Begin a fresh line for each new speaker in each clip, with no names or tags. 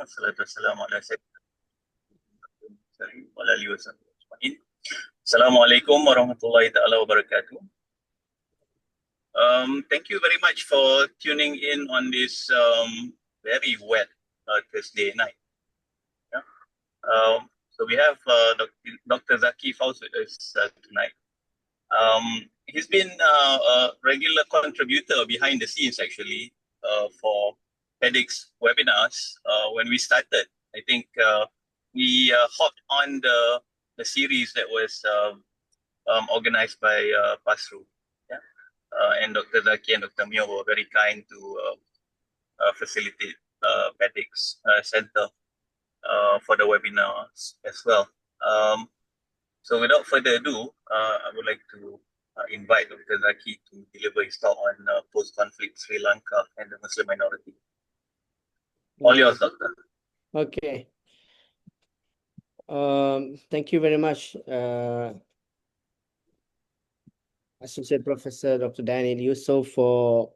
wassalatu wassalamu ala sayyidina wa ala alihi wa sahbihi ajma'in. Assalamualaikum warahmatullahi ta'ala wabarakatuh. Thank you very much for tuning in on this very wet Thursday night. Yeah. So we have Dr. Zaki Fauz with us tonight. He's been a regular contributor behind the scenes actually for TEDx webinars when we started. I think we hopped on the series that was organized by Pasru. Yeah? And Dr. Zaki and Dr. Mio were very kind to facilitate TEDx Center for the webinars as well. So without further ado, I would like to invite Dr. Zaki to deliver his talk on post-conflict Sri Lanka and the Muslim minority. All yours, Doctor.
Okay. Thank you very much, Associate Professor Dr. Daniel Yusuf, for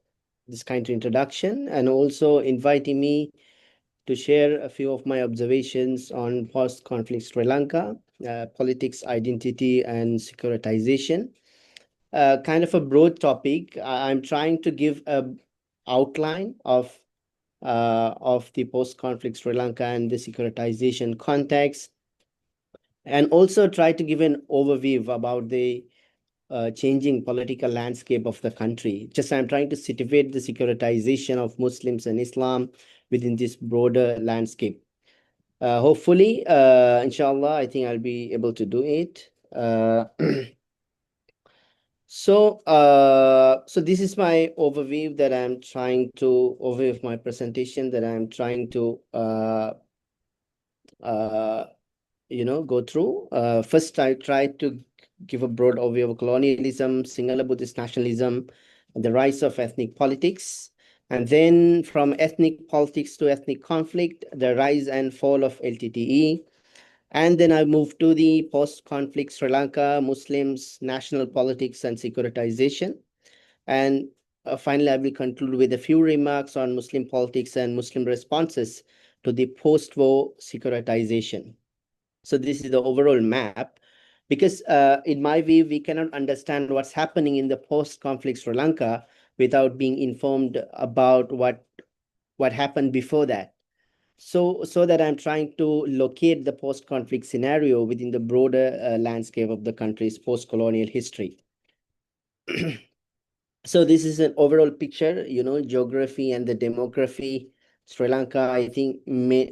this kind of introduction and also inviting me to share a few of my observations on post-conflict Sri Lanka, politics, identity, and securitization. Kind of a broad topic. I'm trying to give an outline of the post-conflict Sri Lanka and the securitization context, and also try to give an overview about the changing political landscape of the country. Just I'm trying to situate the securitization of Muslims and Islam within this broader landscape. Hopefully, inshallah, I think I'll be able to do it. So this is my overview that I'm trying to, overview of my presentation that I'm trying to, go through. First, I tried to give a broad overview of colonialism, Sinhala Buddhist nationalism, and the rise of ethnic politics. And then from ethnic politics to ethnic conflict, the rise and fall of LTTE. And then I moved to the post-conflict Sri Lanka, Muslims, national politics, and securitization. And finally, I will conclude with a few remarks on Muslim politics and Muslim responses to the post-war securitization. So this is the overall map, because in my view, we cannot understand what's happening in the post-conflict Sri Lanka without being informed about what happened before that. So that I'm trying to locate the post-conflict scenario within the broader landscape of the country's post-colonial history. So this is an overall picture, geography and the demography. Sri Lanka, I think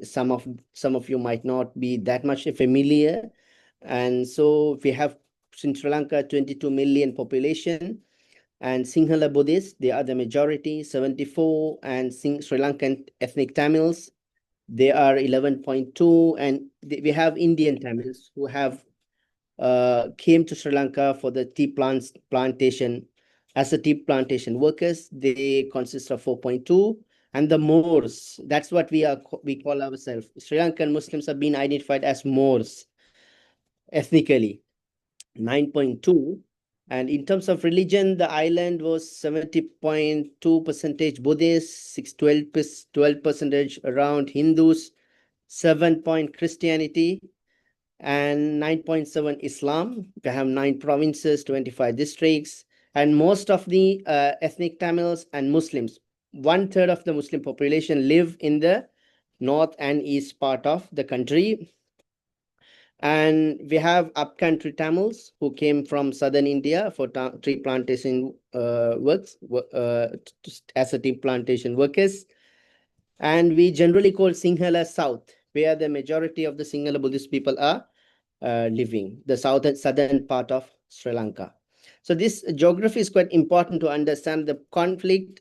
some of you might not be that much familiar. And so we have in Sri Lanka 22 million population, and Sinhala Buddhists, they are the majority, 74, and Sri Lankan ethnic Tamils, they are 11.2, and we have Indian Tamils who have came to Sri Lanka for the tea plantation. As the tea plantation workers, they consist of 4.2, and the Moors, that's what we call ourselves. Sri Lankan Muslims have been identified as Moors ethnically, 9.2. And in terms of religion, the island was 70.2% Buddhist, 12% around Hindus, 7 Christianity, and 9.7 Islam. We have 9 provinces, 25 districts, and most of the ethnic Tamils and Muslims, 1/3 of the Muslim population live in the north and east part of the country. And we have upcountry Tamils who came from southern India for tree plantation works as a tea plantation workers. And we generally call Sinhala South, where the majority of the Sinhala Buddhist people are living, the southern part of Sri Lanka. So this geography is quite important to understand the conflict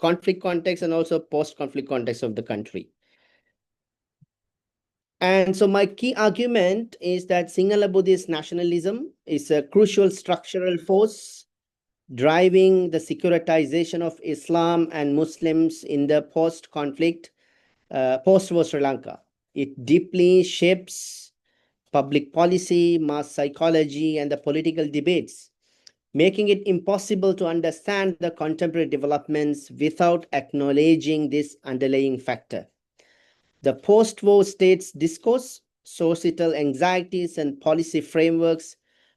context and also post-conflict context of the country. And so my key argument is that Sinhala Buddhist nationalism is a crucial structural force driving the securitization of Islam and Muslims in the post-conflict, post-war Sri Lanka. It deeply shapes public policy, mass psychology, and the political debates, making it impossible to understand the contemporary developments without acknowledging this underlying factor. The post-war states discourse, societal anxieties, and policy frameworks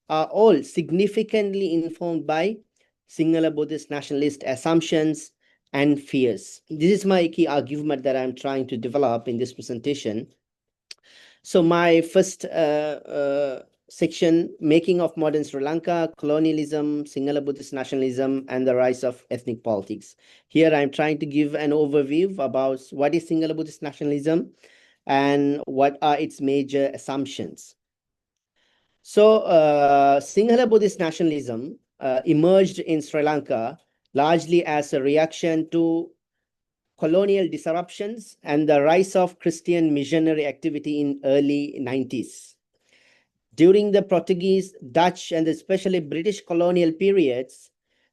are all significantly informed by Sinhala Buddhist nationalist assumptions and fears. This is my key argument that I'm trying to develop in this presentation. So my first section, making of modern Sri Lanka, colonialism, Sinhala Buddhist nationalism, and the rise of ethnic politics. Here I'm trying to give an overview about what is Sinhala Buddhist nationalism and what are its major assumptions. So Sinhala Buddhist nationalism emerged in Sri Lanka largely as a reaction to colonial disruptions and the rise of Christian missionary activity in early 90s. During the Portuguese, Dutch, and especially British colonial periods,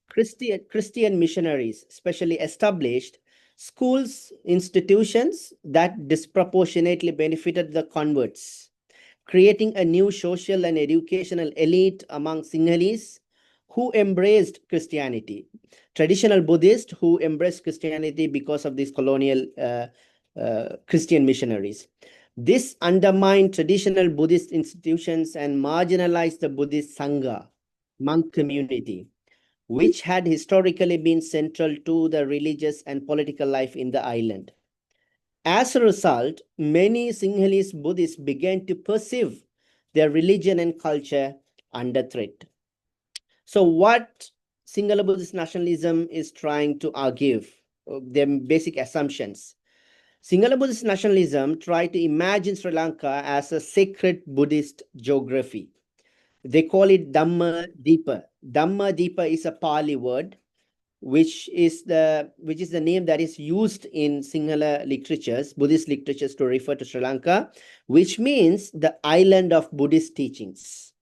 Christian missionaries especially established schools, institutions that disproportionately benefited the converts, creating a new social and educational elite among Sinhalese who embraced Christianity. Traditional Buddhists who embraced Christianity because of these colonial Christian missionaries. This undermined traditional Buddhist institutions and marginalized the Buddhist Sangha, monk community, which had historically been central to the religious and political life in the island. As a result, many Sinhalese Buddhists began to perceive their religion and culture under threat. So what Sinhala Buddhist nationalism is trying to argue, their basic assumptions. Sinhala Buddhist nationalism tried to imagine Sri Lanka as a sacred Buddhist geography. They call it Dhamma Deepa. Dhamma Deepa is a Pali word, which is the name that is used in Sinhala literatures, Buddhist literatures, to refer to Sri Lanka, which means the island of Buddhist teachings.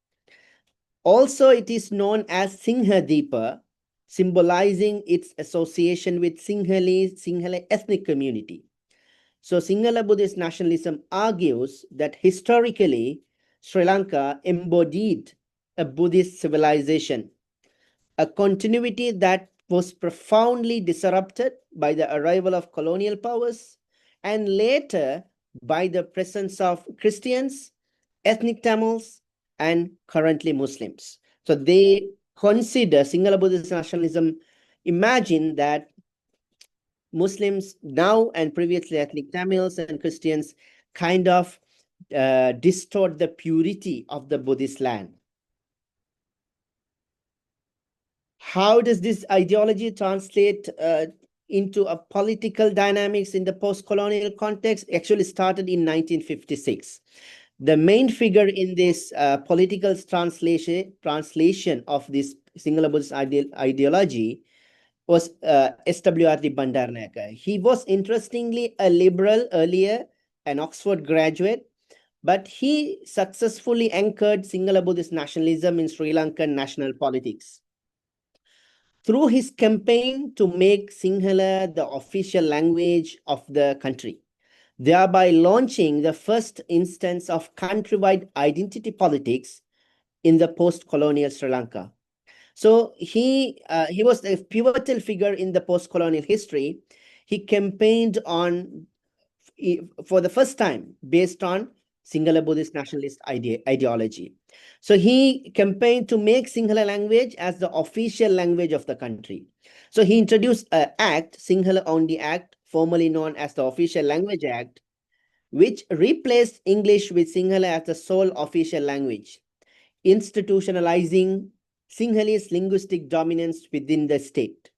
Also, it is known as Sinhadeepa, symbolizing its association with Sinhala ethnic community. So Sinhala Buddhist nationalism argues that historically, Sri Lanka embodied a Buddhist civilization, a continuity that was profoundly disrupted by the arrival of colonial powers and later by the presence of Christians, ethnic Tamils, and currently Muslims. So they consider Sinhala Buddhist nationalism, imagine that Muslims now and previously ethnic Tamils and Christians kind of distort the purity of the Buddhist land. How does this ideology translate into a political dynamics in the post-colonial context? Actually started in 1956. The main figure in this political translation of this Sinhala Buddhist ideology was SWRD Bandaranaike. He was interestingly a liberal earlier, an Oxford graduate, but he successfully anchored Sinhala Buddhist nationalism in Sri Lankan national politics. Through his campaign to make Sinhala the official language of the country, thereby launching the first instance of countrywide identity politics in the post-colonial Sri Lanka. So he was a pivotal figure in the post-colonial history. He campaigned for the first time based on Sinhala Buddhist nationalist ideology. So he campaigned to make Sinhala language as the official language of the country. So he introduced an act, Sinhala Only Act, formerly known as the Official Language Act, which replaced English with Sinhala as the sole official language, institutionalizing Sinhalese linguistic dominance within the state.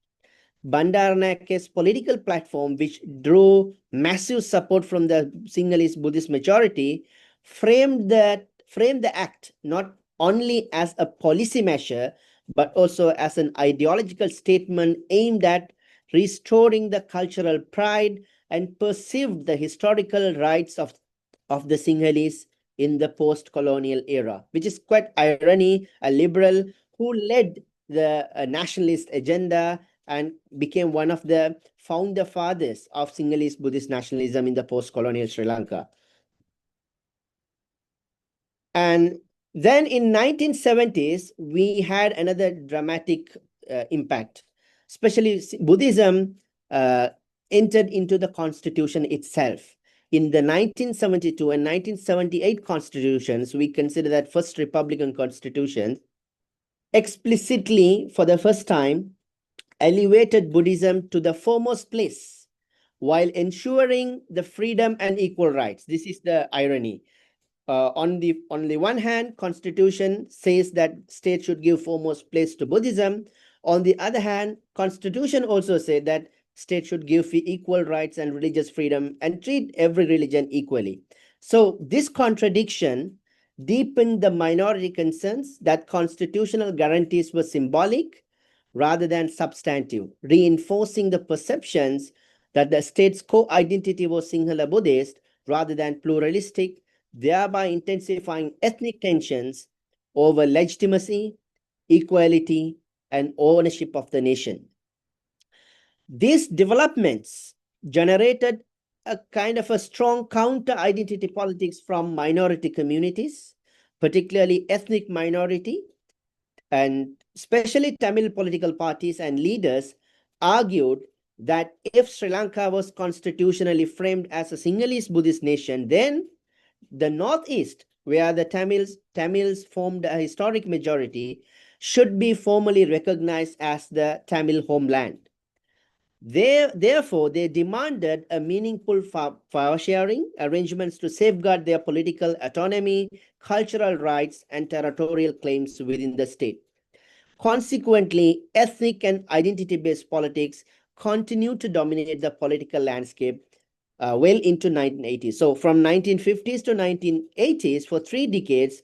Bandaranaike's political platform, which drew massive support from the Sinhalese Buddhist majority, framed the act not only as a policy measure, but also as an ideological statement aimed at restoring the cultural pride and perceived the historical rights of the Sinhalese in the post-colonial era, which is quite irony, a liberal who led the nationalist agenda and became one of the founder fathers of Sinhalese Buddhist nationalism in the post-colonial Sri Lanka. And then in 1970s, we had another dramatic impact, especially Buddhism entered into the constitution itself. In the 1972 and 1978 constitutions, we consider that first Republican constitution, explicitly for the first time elevated Buddhism to the foremost place while ensuring the freedom and equal rights. This is the irony. On the one hand, Constitution says that state should give foremost place to Buddhism. On the other hand, Constitution also said that state should give equal rights and religious freedom and treat every religion equally. So this contradiction deepened the minority concerns that constitutional guarantees were symbolic rather than substantive, reinforcing the perceptions that the state's core identity was Sinhala Buddhist rather than pluralistic, thereby intensifying ethnic tensions over legitimacy, equality, and ownership of the nation. These developments generated a kind of a strong counter-identity politics from minority communities, particularly ethnic minority, and especially Tamil political parties and leaders argued that if Sri Lanka was constitutionally framed as a Sinhalese Buddhist nation, then the Northeast, where the Tamils formed a historic majority, should be formally recognized as the Tamil homeland. Therefore, they demanded a meaningful power sharing arrangements to safeguard their political autonomy, cultural rights, and territorial claims within the state. Consequently, ethnic and identity-based politics continued to dominate the political landscape well into 1980s. So from 1950s to 1980s, for 3 decades,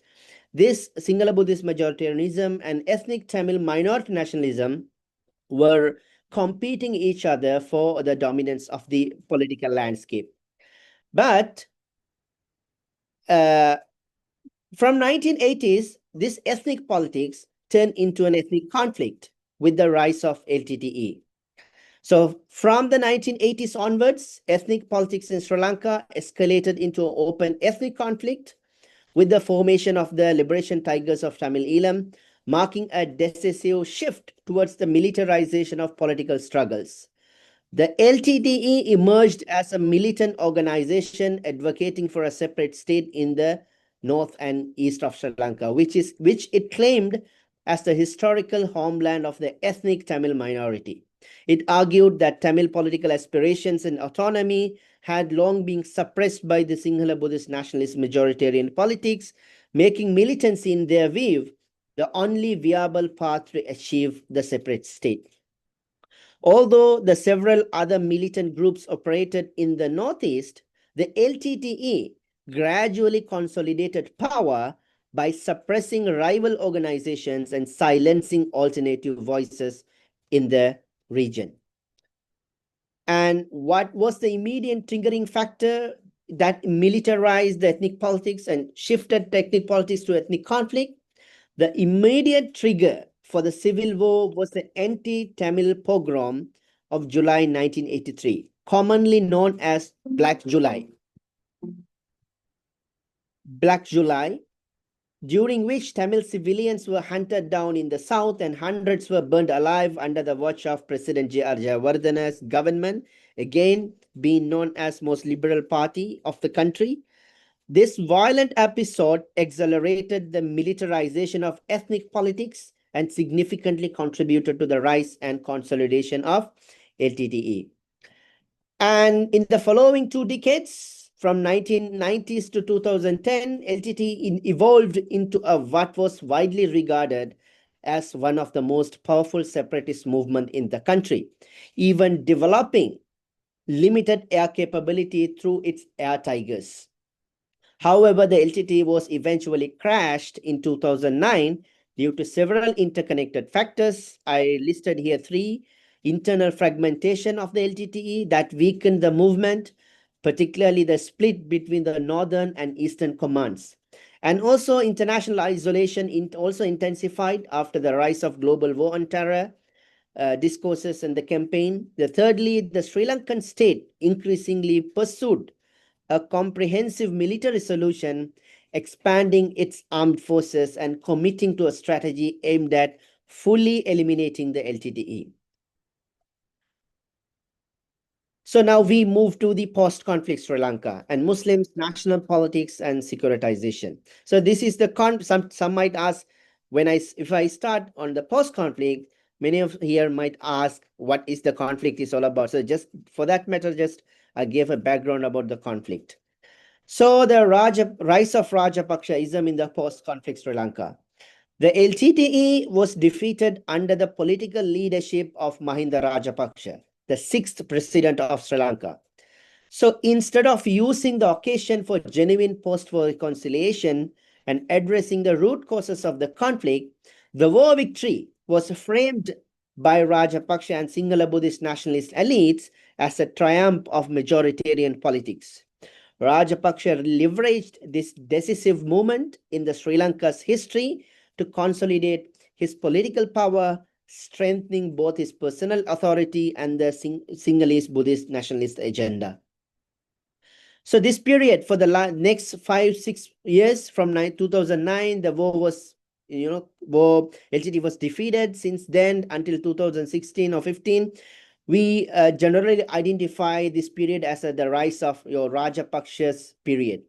this Sinhala Buddhist majoritarianism and ethnic Tamil minority nationalism were competing each other for the dominance of the political landscape. But from 1980s, this ethnic politics turned into an ethnic conflict with the rise of LTTE. So from the 1980s onwards, ethnic politics in Sri Lanka escalated into an open ethnic conflict with the formation of the Liberation Tigers of Tamil Eelam, marking a decisive shift towards the militarization of political struggles. The LTTE emerged as a militant organization advocating for a separate state in the north and east of Sri Lanka, which it claimed as the historical homeland of the ethnic Tamil minority. It argued that Tamil political aspirations and autonomy had long been suppressed by the Sinhala Buddhist nationalist majoritarian politics, making militancy in their view the only viable path to achieve the separate state. Although the several other militant groups operated in the Northeast, the LTTE gradually consolidated power by suppressing rival organizations and silencing alternative voices in the region. And what was the immediate triggering factor that militarized the ethnic politics and shifted ethnic politics to ethnic conflict? The immediate trigger for the civil war was the anti-Tamil pogrom of July 1983, commonly known as Black July. Black July, during which Tamil civilians were hunted down in the south and hundreds were burned alive under the watch of President J.R. Jayawardena's government, again being known as most liberal party of the country. This violent episode accelerated the militarization of ethnic politics and significantly contributed to the rise and consolidation of LTTE. And in the following 2 decades, from 1990s to 2010, LTTE evolved into what was widely regarded as one of the most powerful separatist movements in the country, even developing limited air capability through its air tigers. However, the LTTE was eventually crashed in 2009 due to several interconnected factors. I listed here 3: internal fragmentation of the LTTE that weakened the movement, particularly the split between the northern and eastern commands. And also international isolation also intensified after the rise of global war on terror discourses and the campaign. Thirdly, the Sri Lankan state increasingly pursued a comprehensive military solution, expanding its armed forces and committing to a strategy aimed at fully eliminating the LTTE. So now we move to the post-conflict Sri Lanka and Muslims, national politics, and securitization. So this is the some might ask, if I start on the post-conflict, many of here might ask what is the conflict is all about. So just for that matter, just I gave a background about the conflict. So the rise of Rajapaksaism in the post-conflict Sri Lanka. The LTTE was defeated under the political leadership of Mahinda Rajapaksa, the sixth president of Sri Lanka. So instead of using the occasion for genuine post-war reconciliation and addressing the root causes of the conflict, the war victory was framed by Rajapaksa and Sinhala Buddhist nationalist elites as a triumph of majoritarian politics. Rajapaksa leveraged this decisive moment in the Sri Lanka's history to consolidate his political power, strengthening both his personal authority and the Sinhalese Buddhist nationalist agenda. So this period for the next 5-6 years from 2009, the war was, LTT was defeated. Since then until 2016 or 15, we generally identify this period as the rise of Rajapaksa's period,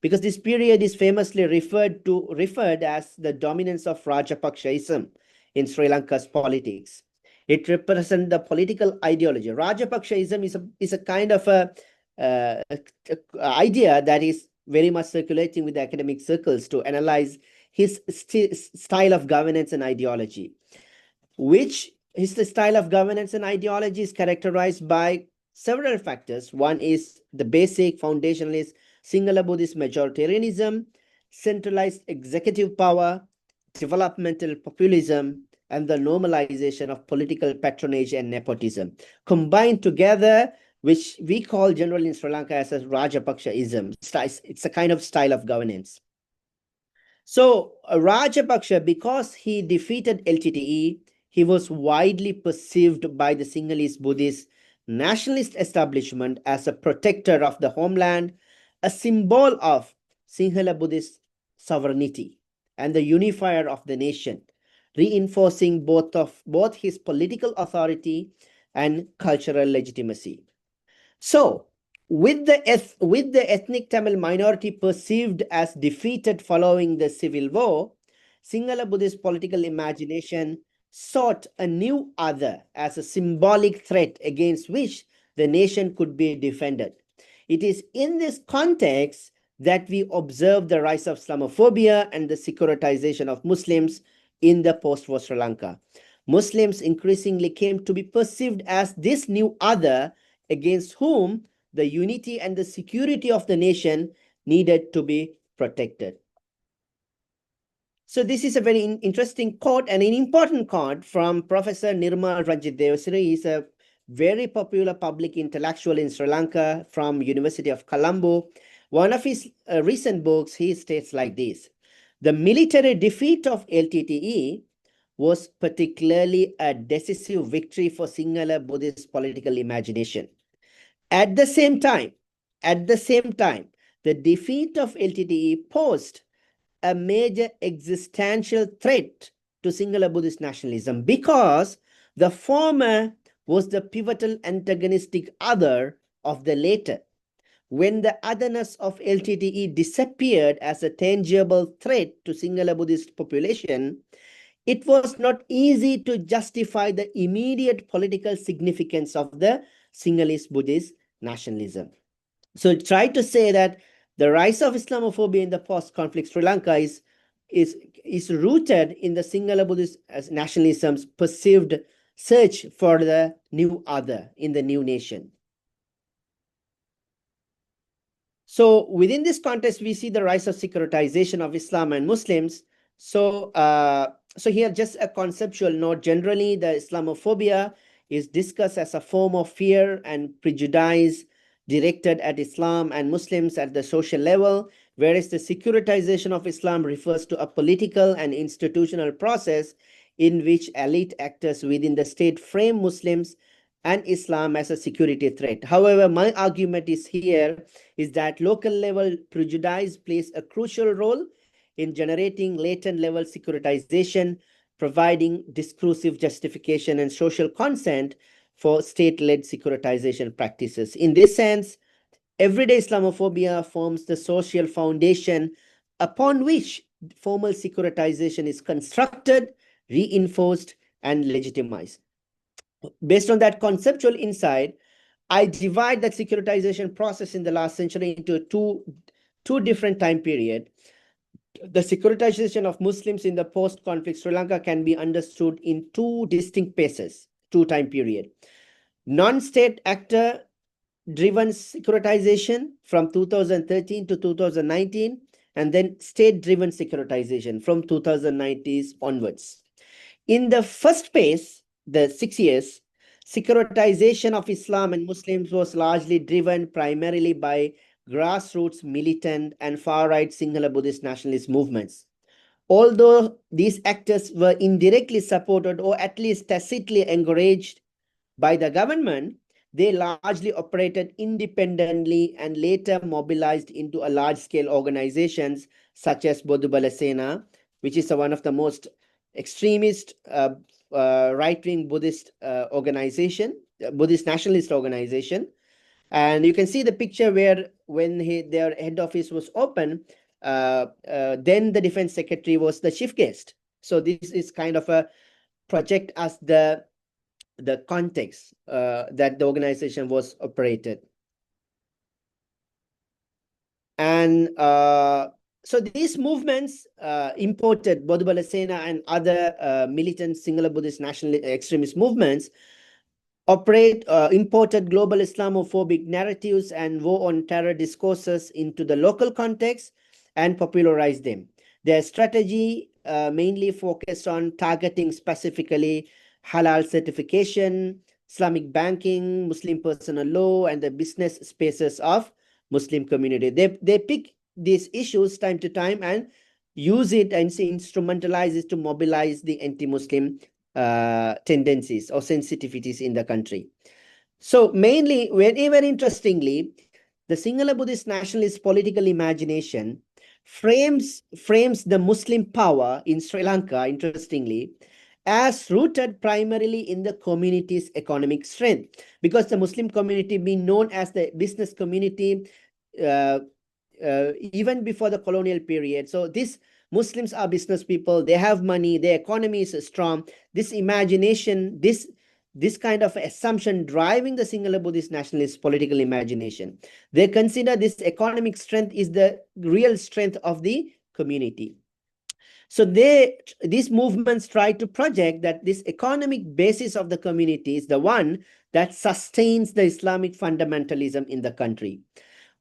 because this period is famously referred as the dominance of Rajapaksaism in Sri Lanka's politics. It represents the political ideology. Rajapaksaism is a kind of a idea that is very much circulating with the academic circles to analyze his style of governance and ideology, which his style of governance and ideology is characterized by several factors. One is the basic foundationalist Sinhala Buddhist majoritarianism, centralized executive power, developmental populism, and the normalization of political patronage and nepotism, combined together, which we call generally in Sri Lanka as a Rajapaksaism. It's a kind of style of governance. So Rajapaksa, because he defeated LTTE, he was widely perceived by the Sinhalese Buddhist nationalist establishment as a protector of the homeland, a symbol of Sinhala Buddhist sovereignty, and the unifier of the nation, reinforcing both his political authority and cultural legitimacy. So, with the ethnic Tamil minority perceived as defeated following the civil war, Sinhala Buddhist political imagination sought a new other as a symbolic threat against which the nation could be defended. It is in this context that we observe the rise of Islamophobia and the securitization of Muslims in the post-war Sri Lanka. Muslims increasingly came to be perceived as this new other against whom the unity and the security of the nation needed to be protected. So this is a very interesting quote and an important quote from Professor Nirmal Ranjit Devasiri. He's a very popular public intellectual in Sri Lanka from University of Colombo. One of his recent books, he states like this: the military defeat of LTTE was particularly a decisive victory for Sinhala Buddhist political imagination. At the same time, the defeat of LTTE posed a major existential threat to Sinhala Buddhist nationalism, because the former was the pivotal antagonistic other of the latter. When the otherness of LTTE disappeared as a tangible threat to Sinhala Buddhist population, it was not easy to justify the immediate political significance of the Sinhalese Buddhist nationalism. So try to say that the rise of Islamophobia in the post-conflict Sri Lanka is rooted in the Sinhala Buddhist nationalism's perceived search for the new other in the new nation. So within this context, we see the rise of securitization of Islam and Muslims. So here just a conceptual note. Generally, the Islamophobia is discussed as a form of fear and prejudice directed at Islam and Muslims at the social level, whereas the securitization of Islam refers to a political and institutional process in which elite actors within the state frame Muslims and Islam as a security threat. However, my argument is that local level prejudice plays a crucial role in generating latent level securitization, providing discursive justification and social consent for state-led securitization practices. In this sense, everyday Islamophobia forms the social foundation upon which formal securitization is constructed, reinforced, and legitimized. Based on that conceptual insight, I divide that securitization process in the last century into two different time periods. The securitization of Muslims in the post-conflict Sri Lanka can be understood in two distinct phases, two time period. Non-state actor driven securitization from 2013 to 2019, and then state-driven securitization from 2090s onwards. In the first phase, the 6 years, securitization of Islam and Muslims was largely driven primarily by grassroots militant and far-right Sinhala Buddhist nationalist movements. Although these actors were indirectly supported or at least tacitly encouraged by the government, they largely operated independently and later mobilized into a large-scale organizations such as Bodubala Sena, which is one of the most extremist right-wing Buddhist organization, Buddhist nationalist organization. And you can see the picture where when their head office was open, then the defense secretary was the chief guest. So this is kind of a project as the context that the organization was operated. And so these movements imported Bodubala Sena and other militant Sinhala Buddhist national extremist movements imported global Islamophobic narratives and war on terror discourses into the local context and popularized them. Their strategy mainly focused on targeting specifically halal certification, Islamic banking, Muslim personal law, and the business spaces of Muslim community. They pick these issues time to time and use it and instrumentalize it to mobilize the anti-Muslim tendencies or sensitivities in the country. So mainly, very interestingly, the Sinhala Buddhist nationalist political imagination frames the Muslim power in Sri Lanka, interestingly, as rooted primarily in the community's economic strength, because the Muslim community being known as the business community even before the colonial period. So these Muslims are business people, they have money, their economy is strong. This imagination, this kind of assumption driving the Sinhala Buddhist nationalist political imagination. They consider this economic strength is the real strength of the community. So these movements try to project that this economic basis of the community is the one that sustains the Islamic fundamentalism in the country.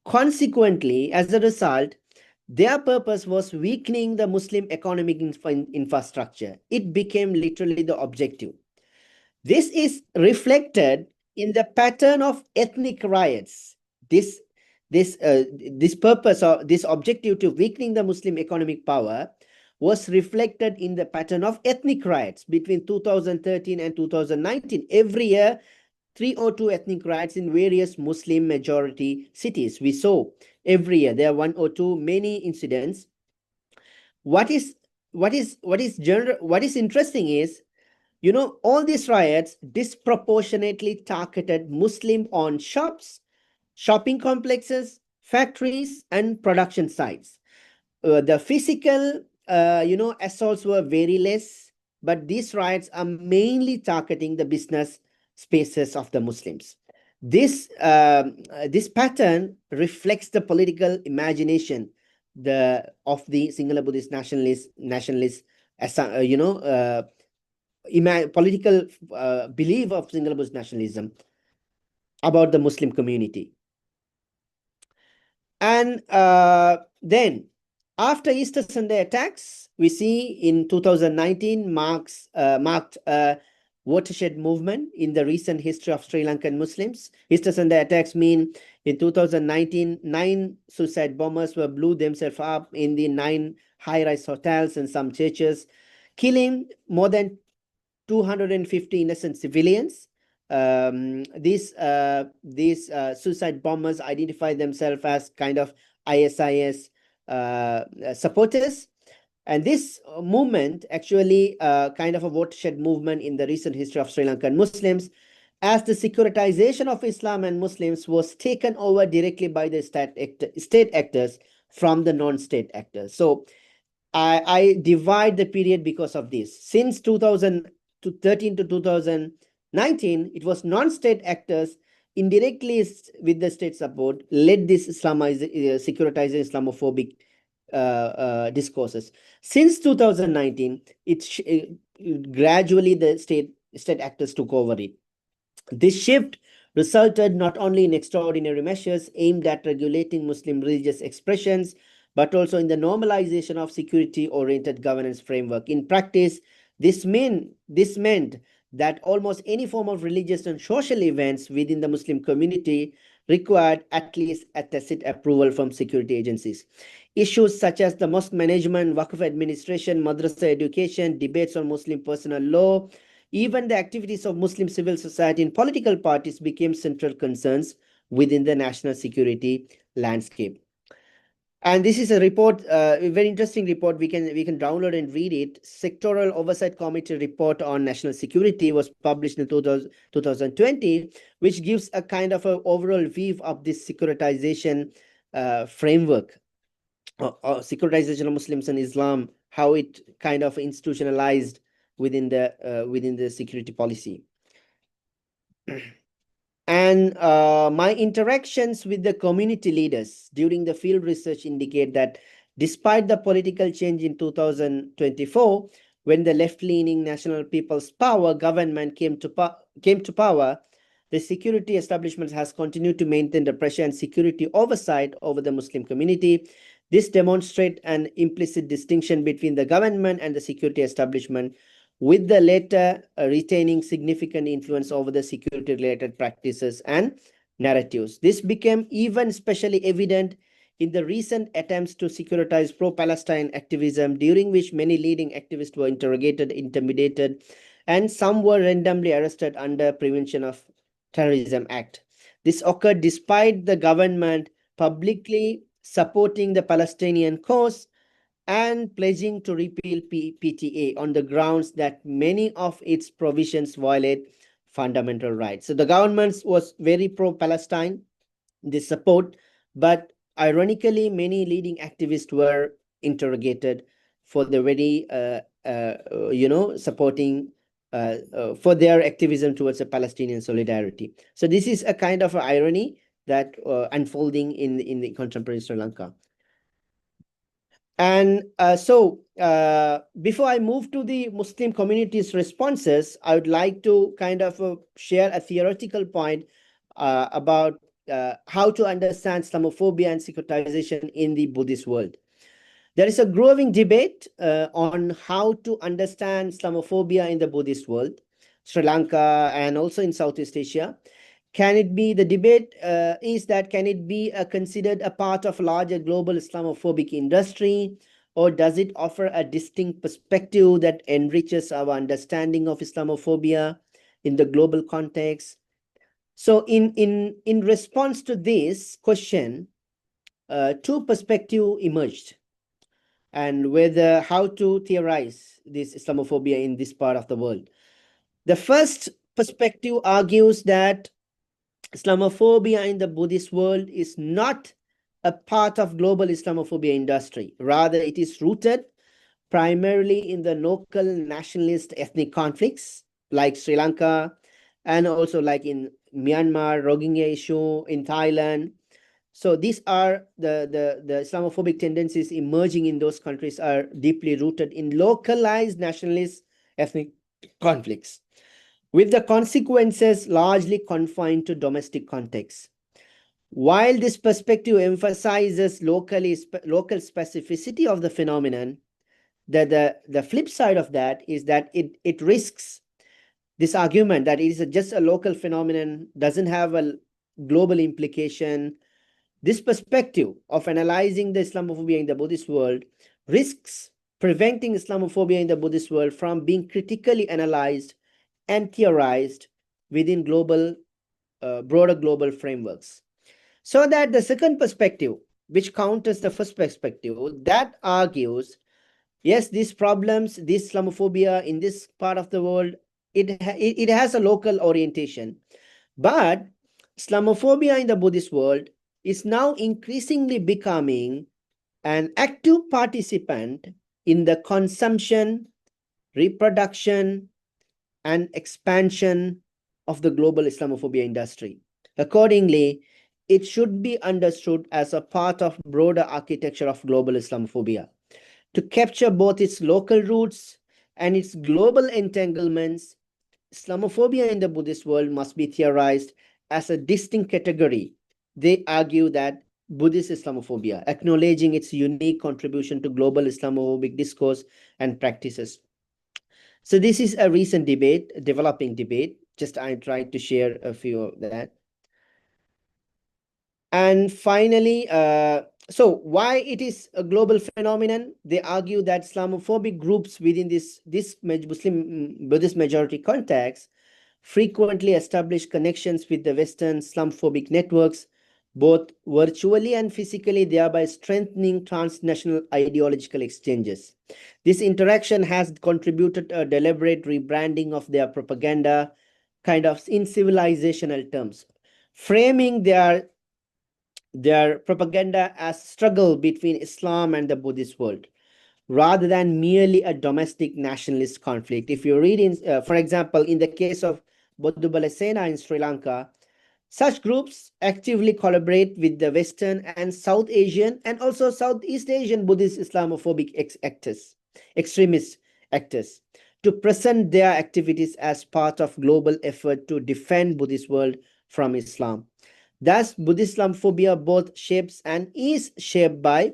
Consequently, as a result, their purpose was weakening the Muslim economic infrastructure. It became literally the objective. This is reflected in the pattern of ethnic riots. This purpose or this objective to weakening the Muslim economic power was reflected in the pattern of ethnic riots between 2013 and 2019. Every year, 302 ethnic riots in various Muslim majority cities. We saw every year there are 102 many incidents. What is interesting is, you know, all these riots disproportionately targeted Muslim-owned shops, shopping complexes, factories, and production sites. The physical, assaults were very less, but these riots are mainly targeting the business spaces of the Muslims. This pattern reflects the political imagination of the Sinhala Buddhist nationalist political belief of Sinhala Buddhist nationalism about the Muslim community. And then after Easter Sunday attacks, we see in 2019 marked a watershed movement in the recent history of Sri Lankan Muslims. Easter Sunday attacks mean in 2019, 9 suicide bombers blew themselves up in the 9 high-rise hotels and some churches, killing more than 250 innocent civilians. These suicide bombers identify themselves as kind of ISIS supporters. And this movement actually kind of a watershed movement in the recent history of Sri Lankan Muslims. as the securitization of Islam and Muslims was taken over directly by the state actors from the non-state actors. So I divide the period because of this. Since 2013 to 2019, it was non-state actors indirectly with the state support led this securitizing Islamophobic discourses. Since 2019, gradually the state actors took over it. This shift resulted not only in extraordinary measures aimed at regulating Muslim religious expressions, but also in the normalization of security-oriented governance framework. In practice, this meant that almost any form of religious and social events within the Muslim community required at least a tacit approval from security agencies. Issues such as the mosque management, Waqf administration, madrasa education, debates on Muslim personal law, even the activities of Muslim civil society and political parties became central concerns within the national security landscape. And this is a report, a very interesting report. We can download and read it. Sectoral Oversight Committee report on national security was published in 2020, which gives a kind of an overall view of this securitization framework, securitization of Muslims and Islam, how it kind of institutionalized within the security policy. And my interactions with the community leaders during the field research indicate that despite the political change in 2024, when the left-leaning National People's Power government came to power, the security establishment has continued to maintain the pressure and security oversight over the Muslim community. This demonstrates an implicit distinction between the government and the security establishment, with the latter retaining significant influence over the security-related practices and narratives. This became even especially evident in the recent attempts to securitize pro-Palestine activism, during which many leading activists were interrogated, intimidated, and some were randomly arrested under Prevention of Terrorism Act. This occurred despite the government publicly supporting the Palestinian cause and pledging to repeal PTA on the grounds that many of its provisions violate fundamental rights. So the government was very pro-Palestine, this support, but ironically, many leading activists were interrogated for the very, supporting for their activism towards the Palestinian solidarity. So this is a kind of irony that unfolding in the contemporary Sri Lanka. And before I move to the Muslim community's responses, I would like to kind of share a theoretical point about how to understand Islamophobia and securitization in the Buddhist world. There is a growing debate on how to understand Islamophobia in the Buddhist world, Sri Lanka, and also in Southeast Asia. Can it be, the debate is that, can it be considered a part of a larger global Islamophobic industry, or does it offer a distinct perspective that enriches our understanding of Islamophobia in the global context? So in response to this question, two perspectives emerged, and whether how to theorize this Islamophobia in this part of the world. The first perspective argues that Islamophobia in the Buddhist world is not a part of global Islamophobia industry. Rather, it is rooted primarily in the local nationalist ethnic conflicts like Sri Lanka, and also like in Myanmar, Rohingya issue in Thailand. So these are the Islamophobic tendencies emerging in those countries are deeply rooted in localized nationalist ethnic conflicts, with the consequences largely confined to domestic contexts. While this perspective emphasizes local specificity of the phenomenon, the flip side of that is that it risks this argument that it is just a local phenomenon, doesn't have a global implication. This perspective of analyzing the Islamophobia in the Buddhist world risks preventing Islamophobia in the Buddhist world from being critically analyzed and theorized within broader global frameworks. So that the second perspective, which counters the first perspective, that argues, yes, these problems, this Islamophobia in this part of the world it has a local orientation. But Islamophobia in the Buddhist world is now increasingly becoming an active participant in the consumption, reproduction, and expansion of the global Islamophobia industry. Accordingly, it should be understood as a part of broader architecture of global Islamophobia. To capture both its local roots and its global entanglements, Islamophobia in the Buddhist world must be theorized as a distinct category. They argue that Buddhist Islamophobia, acknowledging its unique contribution to global Islamophobic discourse and practices. So this is a recent debate, a developing debate. Just I tried to share a few of that. And finally, so why it is a global phenomenon? They argue that Islamophobic groups within this Muslim Buddhist majority context frequently establish connections with the Western Islamophobic networks, both virtually and physically, thereby strengthening transnational ideological exchanges. This interaction has contributed to a deliberate rebranding of their propaganda, kind of in civilizational terms, framing their propaganda as struggle between Islam and the Buddhist world, rather than merely a domestic nationalist conflict. If you read in, for example, in the case of Boddu Balasena in Sri Lanka, such groups actively collaborate with the Western and South Asian and also Southeast Asian Buddhist Islamophobic extremist actors, to present their activities as part of global effort to defend Buddhist world from Islam. Thus, Buddhist Islamophobia both shapes and is shaped by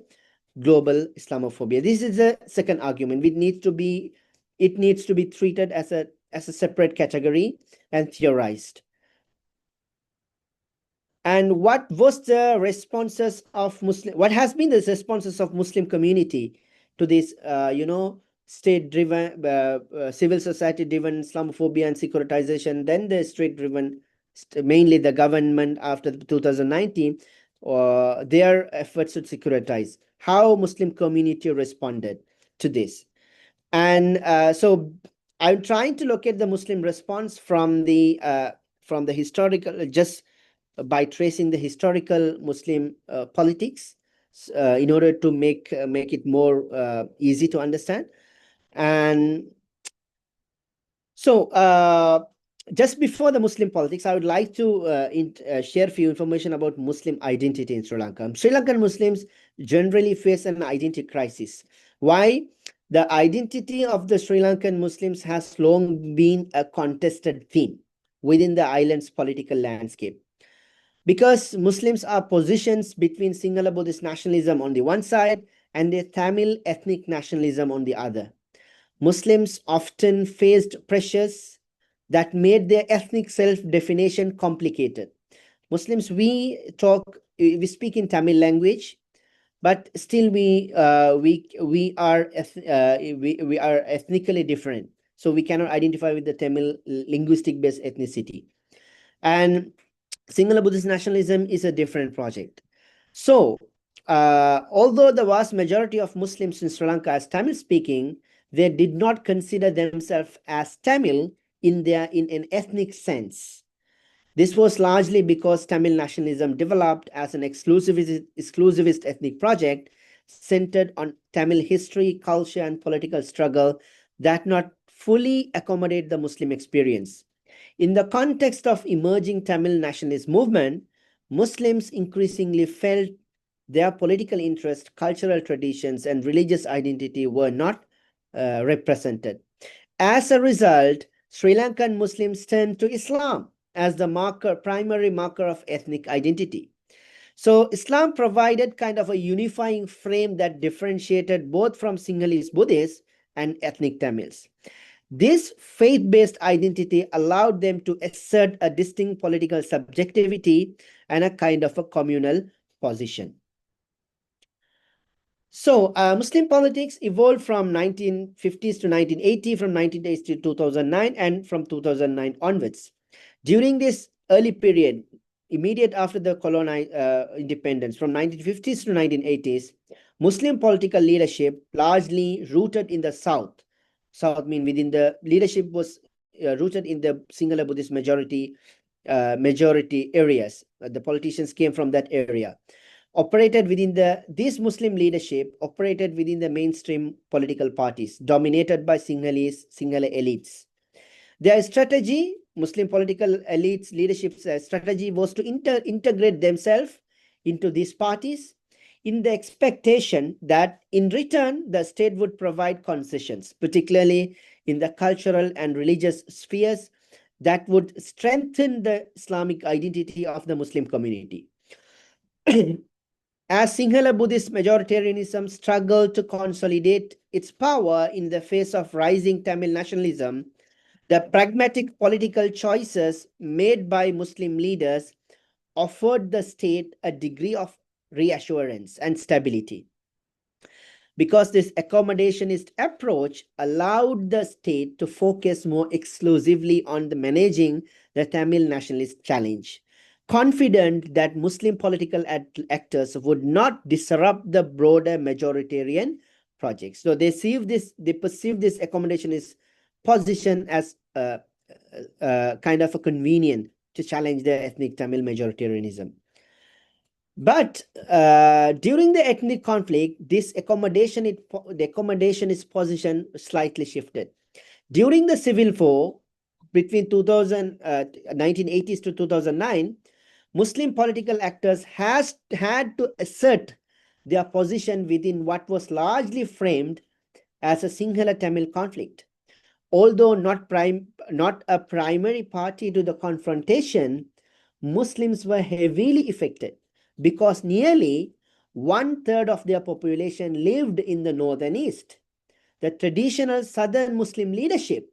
global Islamophobia. This is the second argument. It needs to be treated as a separate category and theorized. And what was the responses of Muslim? What has been the responses of Muslim community to this? State-driven, civil society-driven Islamophobia and securitization. Then the state-driven, mainly the government after 2019, their efforts to securitize. How Muslim community responded to this, and so I'm trying to locate the Muslim response from the historical, just by tracing the historical Muslim politics in order to make it more easy to understand. And so just before the Muslim politics, I would like to share a few information about Muslim identity in Sri Lanka. Sri Lankan Muslims generally face an identity crisis. Why? The identity of the Sri Lankan Muslims has long been a contested theme within the island's political landscape. Because Muslims are positioned between Sinhala Buddhist nationalism on the one side and the Tamil ethnic nationalism on the other. Muslims often faced pressures that made their ethnic self-definition complicated. Muslims, we speak in Tamil language, but still we are ethnically different. So we cannot identify with the Tamil linguistic-based ethnicity. And Sinhala Buddhist nationalism is a different project. So, although the vast majority of Muslims in Sri Lanka as Tamil speaking, they did not consider themselves as Tamil in an ethnic sense. This was largely because Tamil nationalism developed as an exclusivist ethnic project centered on Tamil history, culture, and political struggle that not fully accommodate the Muslim experience. In the context of emerging Tamil nationalist movement, Muslims increasingly felt their political interest, cultural traditions, and religious identity were not represented. As a result, Sri Lankan Muslims turned to Islam as the primary marker of ethnic identity. So Islam provided kind of a unifying frame that differentiated both from Sinhalese Buddhists and ethnic Tamils. This faith-based identity allowed them to assert a distinct political subjectivity and a kind of a communal position. So Muslim politics evolved from 1950s to 1980, from 1980s to 2009, and from 2009 onwards. During this early period, immediate after the colonial independence, from 1950s to 1980s, Muslim political leadership, largely rooted in the South mean within the leadership was rooted in the Sinhala Buddhist majority areas. The politicians came from that area. This Muslim leadership operated within the mainstream political parties, dominated by Sinhala elites. Their strategy, Muslim political elites leadership's strategy, was to integrate themselves into these parties in the expectation that in return, the state would provide concessions, particularly in the cultural and religious spheres, that would strengthen the Islamic identity of the Muslim community. As Sinhala Buddhist majoritarianism struggled to consolidate its power in the face of rising Tamil nationalism, the pragmatic political choices made by Muslim leaders offered the state a degree of reassurance and stability, because this accommodationist approach allowed the state to focus more exclusively on managing the Tamil nationalist challenge, confident that Muslim political actors would not disrupt the broader majoritarian project. So they perceive this accommodationist position as kind of a convenient to challenge the ethnic Tamil majoritarianism. But during the ethnic conflict, the accommodationist position slightly shifted. During the civil war between 1980s to 2009, Muslim political actors had to assert their position within what was largely framed as a Sinhala Tamil conflict. Although not a primary party to the confrontation, Muslims were heavily affected because nearly 1/3 of their population lived in the northern east. The traditional southern Muslim leadership,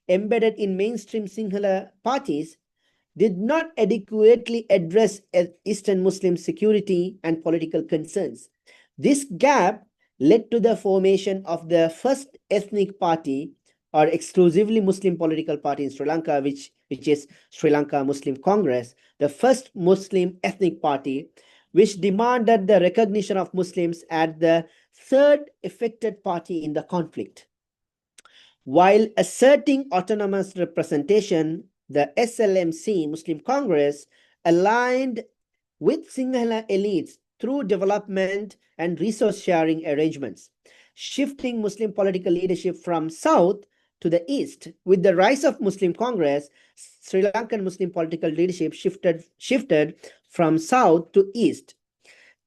embedded in mainstream Sinhala parties, did not adequately address Eastern Muslim security and political concerns. This gap led to the formation of the first ethnic party or exclusively Muslim political party in Sri Lanka, which is Sri Lanka Muslim Congress, the first Muslim ethnic party, which demanded the recognition of Muslims as the third affected party in the conflict. While asserting autonomous representation, the SLMC, Muslim Congress, aligned with Sinhala elites through development and resource sharing arrangements, shifting Muslim political leadership from south to the east. With the rise of Muslim Congress, Sri Lankan Muslim political leadership shifted from south to east.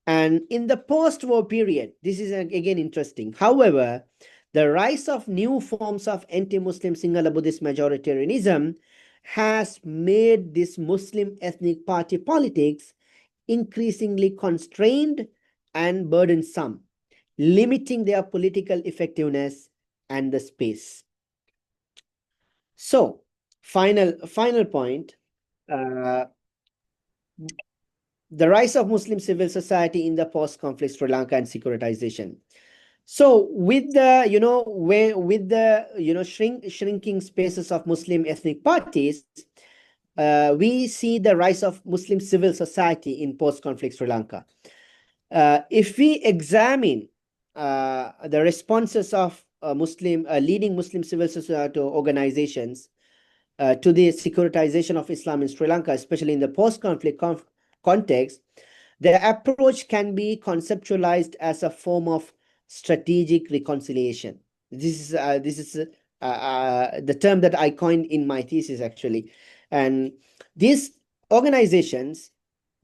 And in the post-war period, this is again interesting. However, the rise of new forms of anti-Muslim Sinhala Buddhist majoritarianism has made this Muslim ethnic party politics increasingly constrained and burdensome, limiting their political effectiveness and the space. So, final point, the rise of Muslim civil society in the post-conflict Sri Lanka and securitization. So with the shrinking spaces of Muslim ethnic parties, we see the rise of Muslim civil society in post-conflict Sri Lanka. If we examine the responses of leading Muslim civil society organizations to the securitization of Islam in Sri Lanka, especially in the post-conflict context, the approach can be conceptualized as a form of strategic reconciliation. This is the term that I coined in my thesis, actually. And these organizations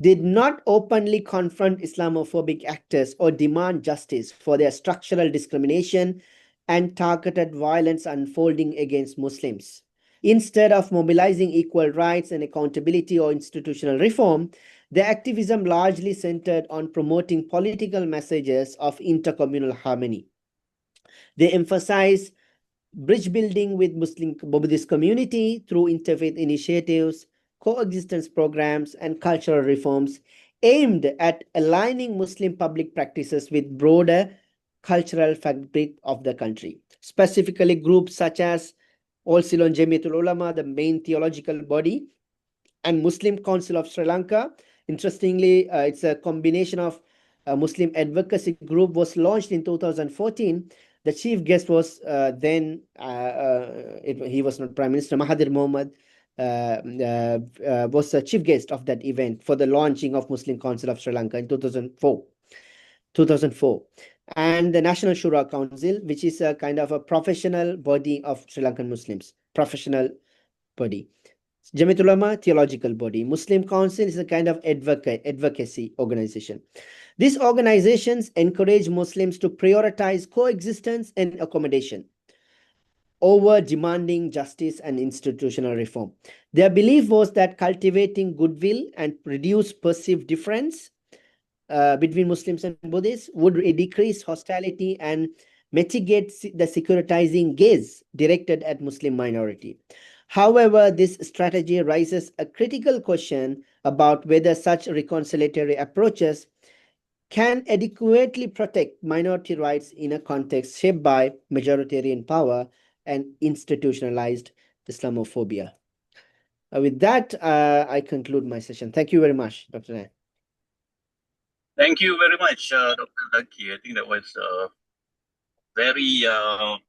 did not openly confront Islamophobic actors or demand justice for their structural discrimination and targeted violence unfolding against Muslims. Instead of mobilizing equal rights and accountability or institutional reform, their activism largely centered on promoting political messages of intercommunal harmony. They emphasize bridge building with Muslim Buddhist community through interfaith initiatives, coexistence programs, and cultural reforms aimed at aligning Muslim public practices with broader cultural fabric of the country. Specifically, groups such as All Ceylon Jamiatul Ulama, the main theological body, and Muslim Council of Sri Lanka. Interestingly, it's a combination of a Muslim advocacy group, was launched in 2014 The chief guest was then he was not Prime Minister. Mahathir Mohamad was the chief guest of that event for the launching of Muslim Council of Sri Lanka in 2004. And the National Shura Council, which is a kind of a professional body of Sri Lankan Muslims, professional body. Jamiat Ulama, theological body. Muslim Council is a kind of advocacy organization. These organizations encourage Muslims to prioritize coexistence and accommodation over demanding justice and institutional reform. Their belief was that cultivating goodwill and reduce perceived difference between Muslims and Buddhists would decrease hostility and mitigate the securitizing gaze directed at Muslim minority. However, this strategy raises a critical question about whether such reconciliatory approaches can adequately protect minority rights in a context shaped by majoritarian power and institutionalized Islamophobia. With that, I conclude my session. Thank you very much, Dr. Nair.
Thank you very much, Dr. Zaki. I think that was very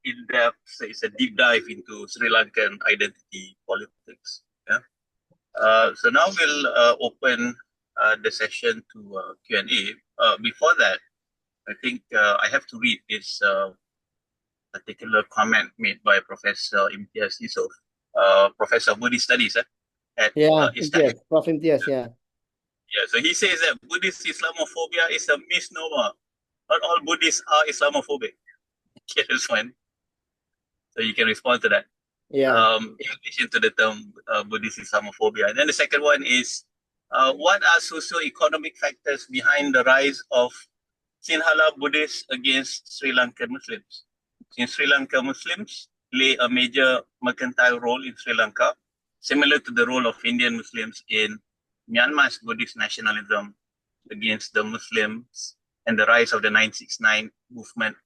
in-depth. It's a deep dive into Sri Lankan identity politics. Yeah. So now we'll open the session to Q&A. Before that, I think I have to read this particular comment made by Professor Imtiaz Yusof, Professor of Buddhist Studies at
Imtiaz, Prof. Imtiaz, yeah.
Yeah, so he says that Buddhist Islamophobia is a misnomer. Not all Buddhists are Islamophobic. Okay, that's one. So you can respond to that.
Yeah.
In addition to the term Buddhist Islamophobia. And then the second one is, what are socio-economic factors behind the rise of Sinhala Buddhists against Sri Lankan Muslims? Since Sri Lanka Muslims play a major mercantile role in Sri Lanka, similar to the role of Indian Muslims in Myanmar's Buddhist nationalism against the Muslims and the rise of the 969 movement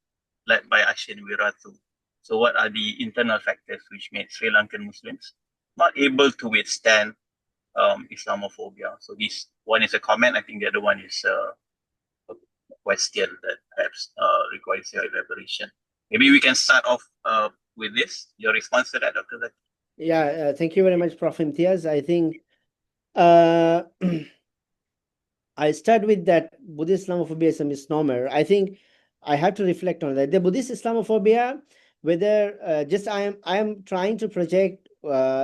led by Ashin Wiratu. So what are the internal factors which made Sri Lankan Muslims not able to withstand Islamophobia? So this one is a comment. I think the other one is a question that perhaps requires your elaboration. Maybe we can start off with this. Your response to that, Dr. Zaki?
Yeah, thank you very much, Prof. Imtiaz. I think I start with that Buddhist Islamophobia is a misnomer. I think I have to reflect on that. The Buddhist Islamophobia, whether just I am trying to project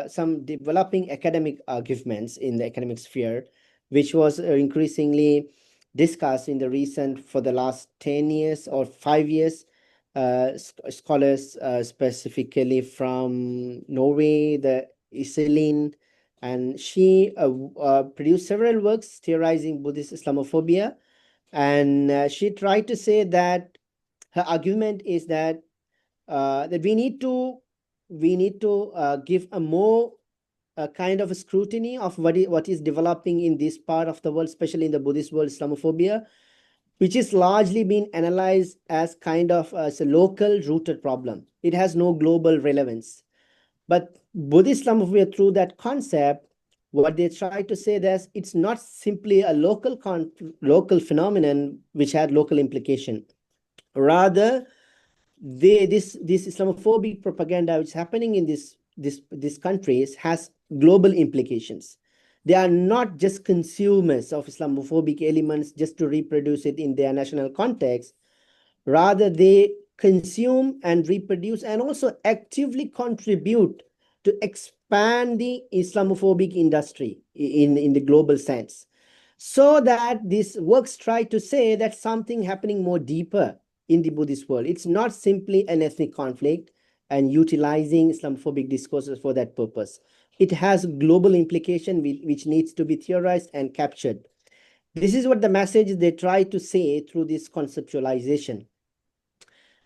some developing academic arguments in the academic sphere, which was increasingly discussed in the recent, for the last 10 years or 5 years. Scholars specifically from Norway, the Iselin, and she produced several works theorizing Buddhist Islamophobia. And she tried to say that her argument is that that we need to give a more kind of a scrutiny of what is developing in this part of the world, especially in the Buddhist world, Islamophobia, which is largely being analyzed as kind of as a local rooted problem. It has no global relevance. But Buddhist Islamophobia, through that concept, what they try to say that it's not simply a local phenomenon which had local implication. Rather, this Islamophobic propaganda which is happening in these countries has global implications. They are not just consumers of Islamophobic elements just to reproduce it in their national context. Rather, they consume and reproduce and also actively contribute to expand the Islamophobic industry in the global sense. So that these works try to say that something happening more deeper in the Buddhist world. It's not simply an ethnic conflict and utilizing Islamophobic discourses for that purpose. It has global implication which needs to be theorized and captured. This is what the message they try to say through this conceptualization.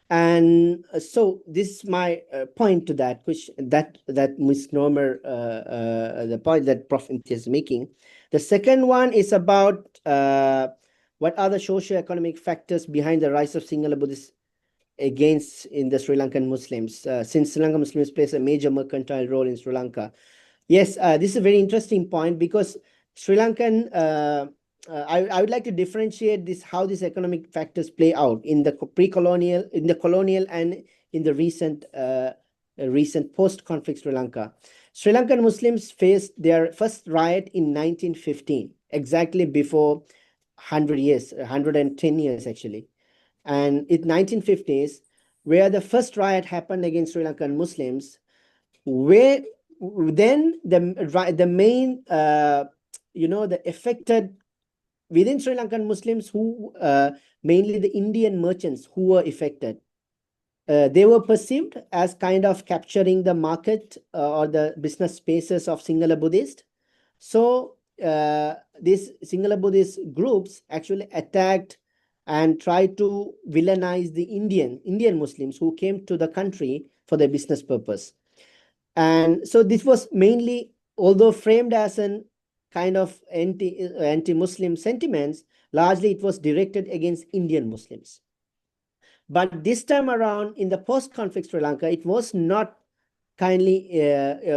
And so this is my point to that question, that misnomer, the point that Prof. Imtiaz is making. The second one is about what are the socio-economic factors behind the rise of Sinhala Buddhists against in the Sri Lankan Muslims, since Sri Lankan Muslims plays a major mercantile role in Sri Lanka. Yes, this is a very interesting point because Sri Lankan I would like to differentiate this, how these economic factors play out in the pre-colonial, in the colonial, and in the recent post-conflict Sri Lanka. Sri Lankan Muslims faced their first riot in 1915, exactly before 100 years, 110 years actually. And in 1950s, where the first riot happened against Sri Lankan Muslims, where then the main, the affected within Sri Lankan Muslims, who mainly the Indian merchants who were affected. They were perceived as kind of capturing the market or the business spaces of Sinhala Buddhist. So these Sinhala Buddhist groups actually attacked and tried to villainize the Indian Muslims who came to the country for their business purpose. And so this was mainly, although framed as an kind of anti-Muslim sentiments, largely it was directed against Indian Muslims. But this time around, in the post-conflict Sri Lanka, it was not kindly, it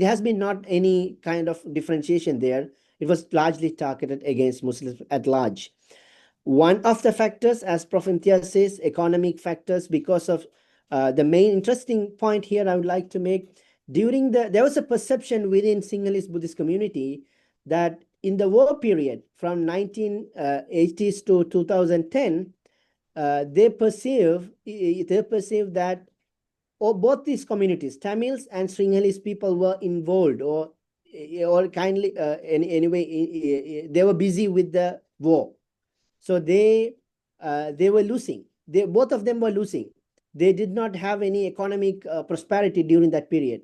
has been not any kind of differentiation there. It was largely targeted against Muslims at large. One of the factors, as Prof. Imtiaz says, economic factors, because of the main interesting point here I would like to make, there was a perception within Sinhalese Buddhist community that in the war period from 1980s to 2010, they perceive that both these communities, Tamils and Sinhalese people, were involved or kindly anyway, they were busy with the war. So they were losing. Both of them were losing. They did not have any economic prosperity during that period.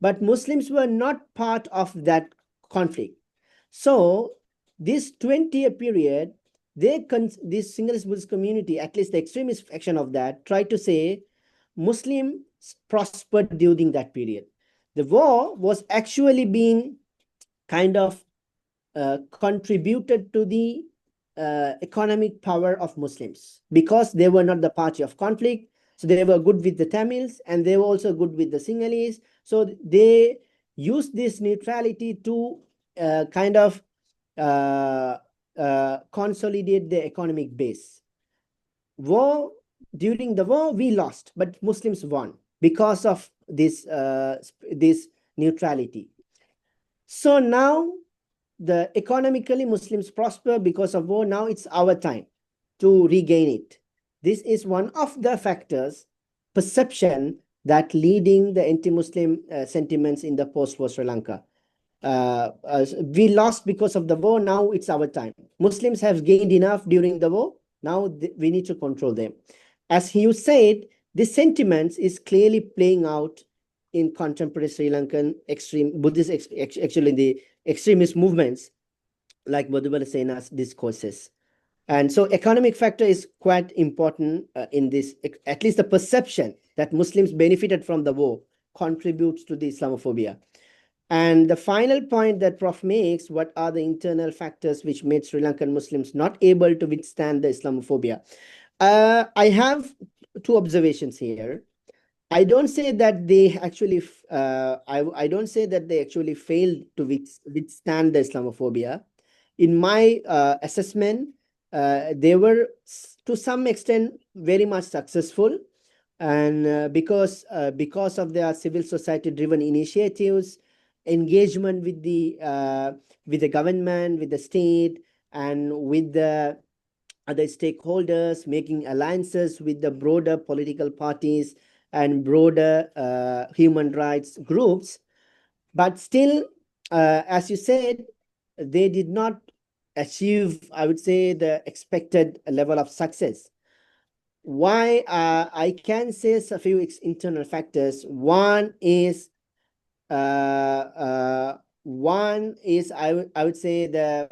But Muslims were not part of that conflict. So this 20-year period, this Sinhalese Buddhist community, at least the extremist faction of that, tried to say Muslims prospered during that period. The war was actually being kind of contributed to the economic power of Muslims, because they were not the party of conflict. So they were good with the Tamils and they were also good with the Sinhalese. So they used this neutrality to kind of consolidate the economic base. During the war, we lost, but Muslims won because of this neutrality. So now the economically Muslims prosper because of war. Now it's our time to regain it. This is one of the factors, perception, that leading the anti-Muslim sentiments in the post-war Sri Lanka. We lost because of the war. Now it's our time. Muslims have gained enough during the war. Now we need to control them. As you said, this sentiments is clearly playing out in contemporary Sri Lankan extreme Buddhist, actually the extremist movements like Madhubala Sena's discourses. And so economic factor is quite important in this, at least the perception that Muslims benefited from the war contributes to the Islamophobia. And the final point that Prof makes, what are the internal factors which made Sri Lankan Muslims not able to withstand the Islamophobia? I have two observations here. I don't say that they actually, I don't say that they actually failed to withstand the Islamophobia. In my assessment, they were to some extent very much successful, and because of their civil society driven initiatives, engagement with the government, with the state, and with the other stakeholders, making alliances with the broader political parties and broader human rights groups. But still, as you said, they did not achieve, I would say, the expected level of success. Why? I can say a few internal factors. One is I would say the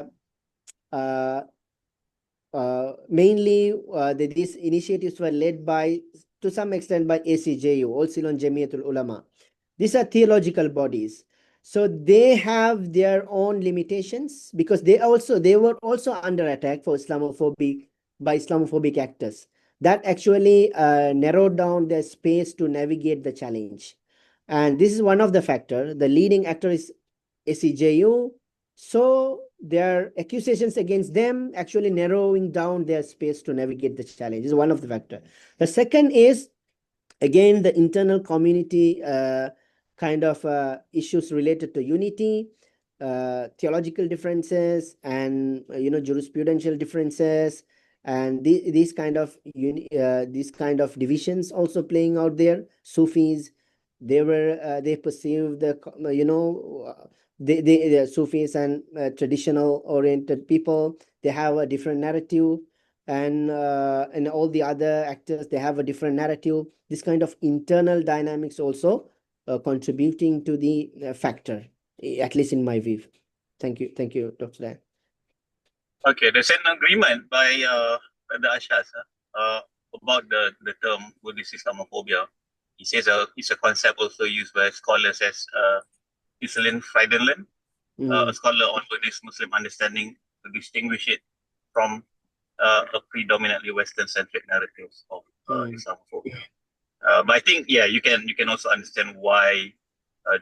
mainly these initiatives were led by, to some extent, by ACJU, All Ceylon Jamiatul Ulama. These are theological bodies. So they have their own limitations, because they were also under attack by Islamophobic actors. That actually narrowed down their space to navigate the challenge. And this is one of the factors. The leading actor is ACJU. So their accusations against them actually narrowing down their space to navigate the challenge is one of the factors. The second is, again, the internal community kind of issues related to unity, theological differences, and jurisprudential differences, and these kind of divisions also playing out there. Sufis, they perceive the Sufis and traditional oriented people, they have a different narrative, and all the other actors, they have a different narrative. This kind of internal dynamics also contributing to the factor, at least in my view. Thank you, Dr. Dan.
Okay, there's an agreement by the Ashas about the term Buddhist Islamophobia. He says it's a concept also used by scholars as Iselin Frydenlund, a scholar on Buddhist Muslim understanding, to distinguish it from a predominantly Western-centric narrative of Islamophobia. But I think, yeah, you can also understand why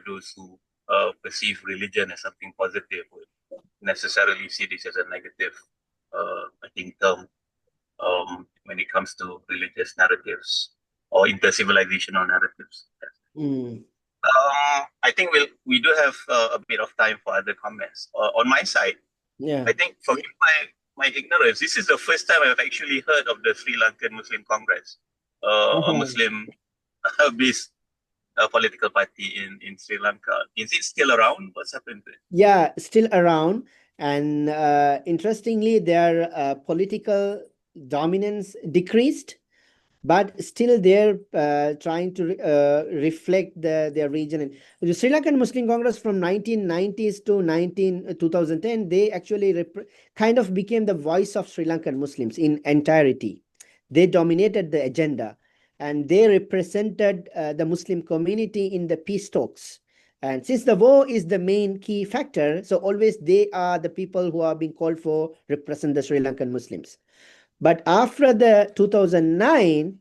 those who perceive religion as something positive would necessarily see this as a negative, I think, term when it comes to religious narratives or inter-civilizational narratives. I think we do have a bit of time for other comments. On my side,
Yeah.
I think, forgive my ignorance, this is the first time I've actually heard of the Sri Lankan Muslim Congress, a Muslim-based political party in Sri Lanka. Is it still around? What's happened to it?
Yeah, still around. And interestingly, their political dominance decreased, but still they're trying to reflect their region. And the Sri Lankan Muslim Congress from 1990s to 2010, they actually kind of became the voice of Sri Lankan Muslims in entirety. They dominated the agenda, and they represented the Muslim community in the peace talks. And since the war is the main key factor, so always they are the people who are being called for represent the Sri Lankan Muslims. But after the 2009,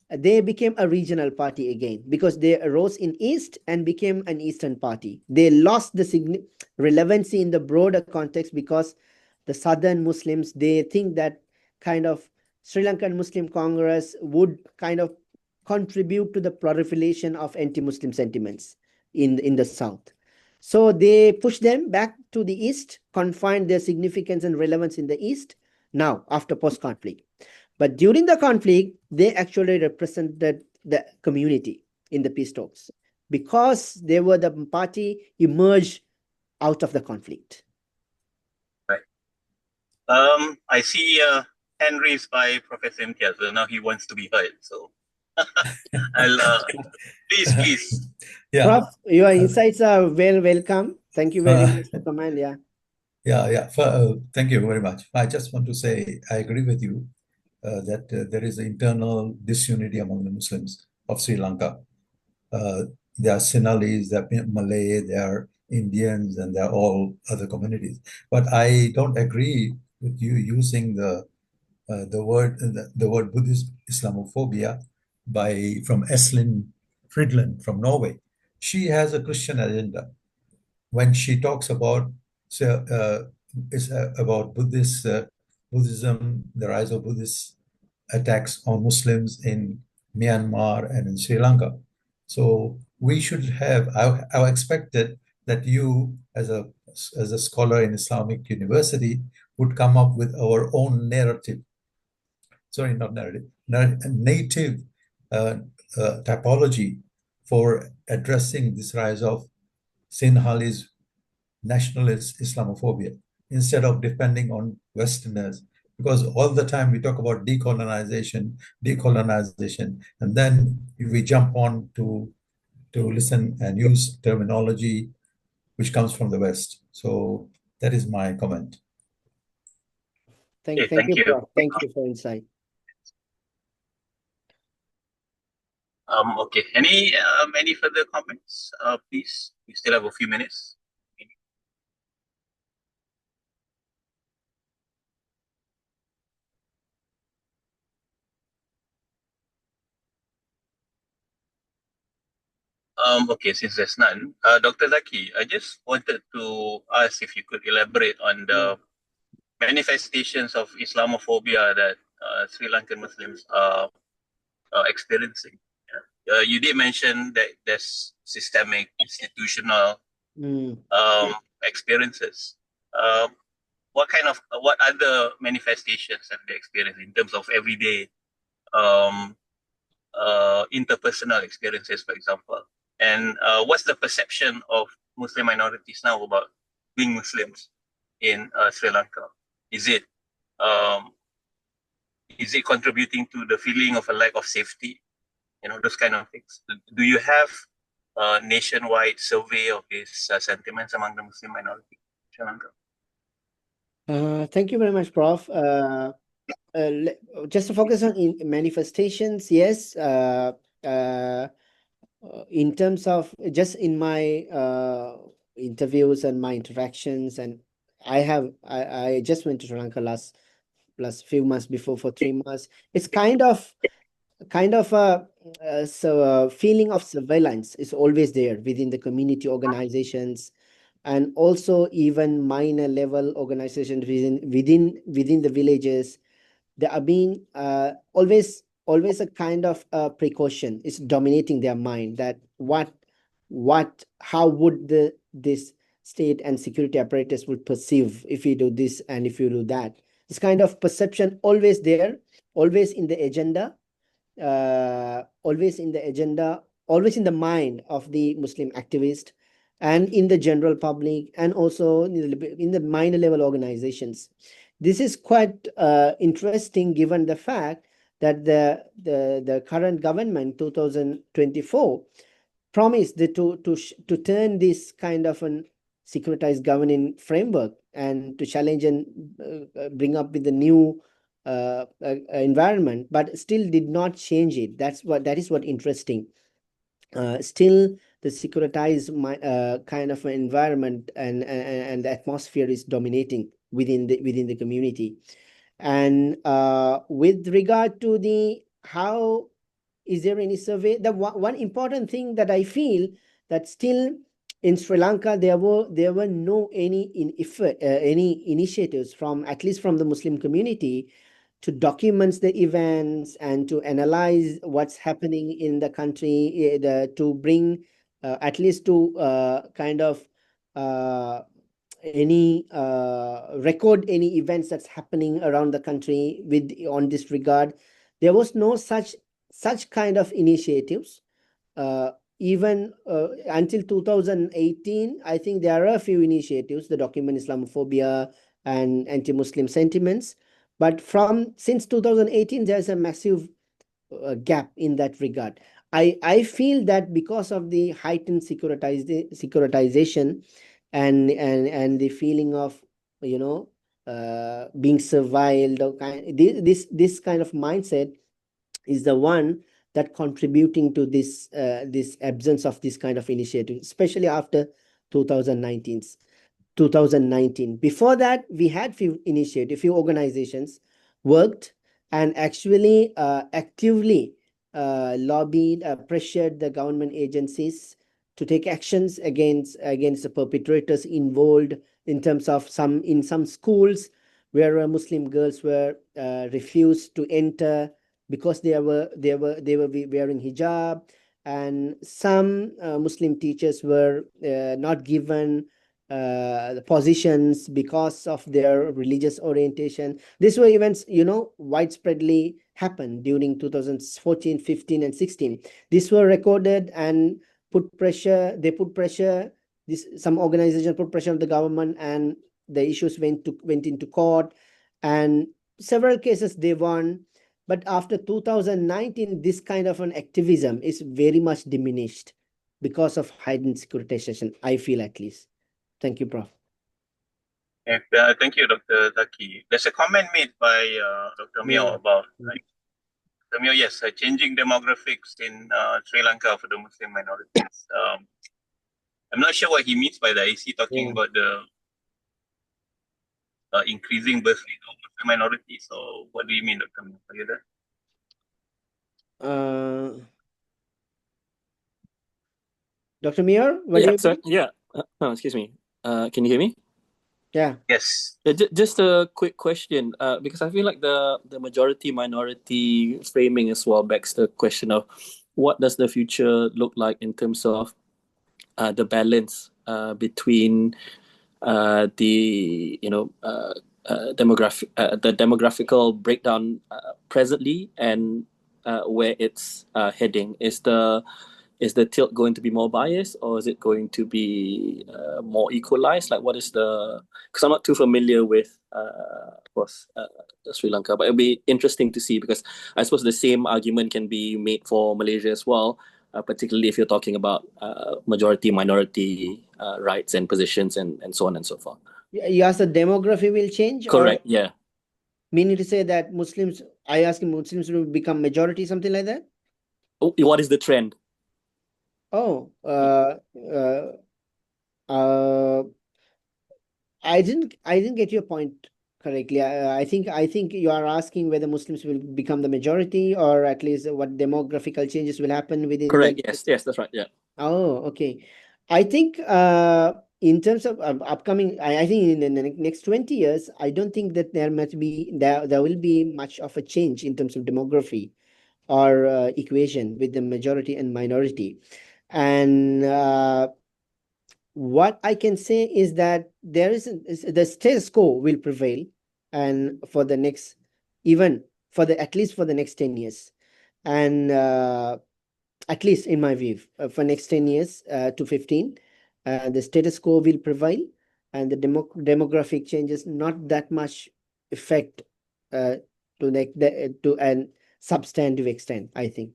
they became a regional party again because they arose in East and became an Eastern party. They lost the relevancy in the broader context because the Southern Muslims, they think that kind of Sri Lankan Muslim Congress would kind of contribute to the proliferation of anti-Muslim sentiments in the South. So they pushed them back to the East, confined their significance and relevance in the East now after post-conflict. But during the conflict, they actually represented the community in the peace talks because they were the party emerged out of the conflict.
Right. I see hand raised by Professor Imtiaz. So now he wants to be heard. So I'll please.
Yeah.
Prof, your insights are welcome. Thank you very much for comment. Yeah.
Yeah. Thank you very much. I just want to say I agree with you that there is internal disunity among the Muslims of Sri Lanka. There are Sinhalese, there are Malay, there are Indians, and there are all other communities. But I don't agree with you using the word Buddhist Islamophobia from Eslin Fridland from Norway. She has a Christian agenda. When she talks about about Buddhism, the rise of Buddhist attacks on Muslims in Myanmar and in Sri Lanka. So we should have. I expected that you, as a scholar in Islamic university, would come up with our own narrative. Sorry, not narrative. Native typology for addressing this rise of Sinhalese nationalist Islamophobia instead of depending on Westerners. Because all the time we talk about decolonization, and then we jump on to listen and use terminology which comes from the West. So that is my comment.
Thank you, Prof. Thank you for insight.
Okay. Any further comments? Please. We still have a few minutes. Okay, since there's none, Dr. Zaki, I just wanted to ask if you could elaborate on the manifestations of Islamophobia that Sri Lankan Muslims are experiencing. Yeah. You did mention that there's systemic, institutional experiences. What other manifestations have they experienced in terms of everyday um, interpersonal experiences, for example? And what's the perception of Muslim minorities now about being Muslims in Sri Lanka? Is it um, is it contributing to the feeling of a lack of safety? You know, those kind of things. Do you have a nationwide survey of these sentiments among the Muslim minority in Sri Lanka?
Thank you very much, Prof. Just to focus on manifestations, yes. In terms of just in my interviews and my interactions, and I just went to Sri Lanka last few months before for 3 months. It's kind of a feeling of surveillance is always there within the community organizations, and also even minor level organizations within the villages. There are being always a kind of precaution is dominating their mind, that how would this state and security apparatus would perceive if you do this and if you do that. This kind of perception always there, always in the agenda, always in the agenda, always in the mind of the Muslim activist and in the general public, and also in the minor level organizations. This is quite interesting given the fact that the current government 2024 promised to turn this kind of an securitized governing framework and to challenge and bring up with the new environment, but still did not change it. That is what interesting. Still the securitized kind of an environment and the atmosphere is dominating within the community. And with regard to the how is there any survey, the one important thing that I feel that still in Sri Lanka there were no any any initiatives from, at least from the Muslim community, to document the events and to analyze what's happening in the country, to bring at least to kind of any record any events that's happening around the country with on this regard. There was no such kind of initiatives. Even until 2018, I think there are a few initiatives, the document Islamophobia and anti-Muslim sentiments. But since 2018, there's a massive gap in that regard. I feel that because of the heightened securitization and the feeling of, being surveilled, or this kind of mindset is the one that contributing to this absence of this kind of initiative, especially after 2019. Before that, we had few organizations worked and actually actively lobbied, pressured the government agencies to take actions against the perpetrators involved, in terms of in some schools where Muslim girls were refused to enter because they were wearing hijab, and some Muslim teachers were not given the positions because of their religious orientation. These were events, widespreadly happened during 2014, 15, and 16. These were recorded and put pressure. They put pressure. Some organizations put pressure on the government, and the issues went into court, and several cases they won. But after 2019, this kind of an activism is very much diminished because of heightened securitization, I feel, at least. Thank you, Prof.
Thank you, Dr. Zaki. There's a comment made by Dr. Mio about, Dr. Mio, yes, changing demographics in Sri Lanka for the Muslim minorities. I'm not sure what he means by that. Is he talking about the increasing birth rate of Muslim minorities, or what do you mean, Dr. Mio? Are you there?
Dr. Mir, what do
Yeah,
you
so
think?
yeah. Excuse me. Can you hear me?
Yeah.
Yes.
Just a quick question, because I feel like the majority minority framing as well begs the question of what does the future look like in terms of the balance between the the demographical breakdown presently and where it's heading. Is the tilt going to be more biased, or is it going to be more equalized? Like, what is the? Because I'm not too familiar with, of course, Sri Lanka, but it'll be interesting to see because I suppose the same argument can be made for Malaysia as well, particularly if you're talking about majority minority rights and positions and so on and so forth.
You asked the demography will change,
Correct.
or
Yeah.
meaning to say that Muslims, I ask Muslims will become majority, something like that?
What is the trend?
Oh, uh, I didn't get your point correctly. I think you are asking whether Muslims will become the majority, or at least what demographical changes will happen within
Correct.
the.
Yes, that's right. Yeah.
Oh, okay. I think in terms of upcoming, I think in the next 20 years, I don't think that there will be much of a change in terms of demography or equation with the majority and minority. And what I can say is that the status quo will prevail, and for the next, even for the at least for the next 10 years, and at least in my view, for next 10 years to 15, the status quo will prevail, and the demographic changes not that much effect to an substantive extent, I think.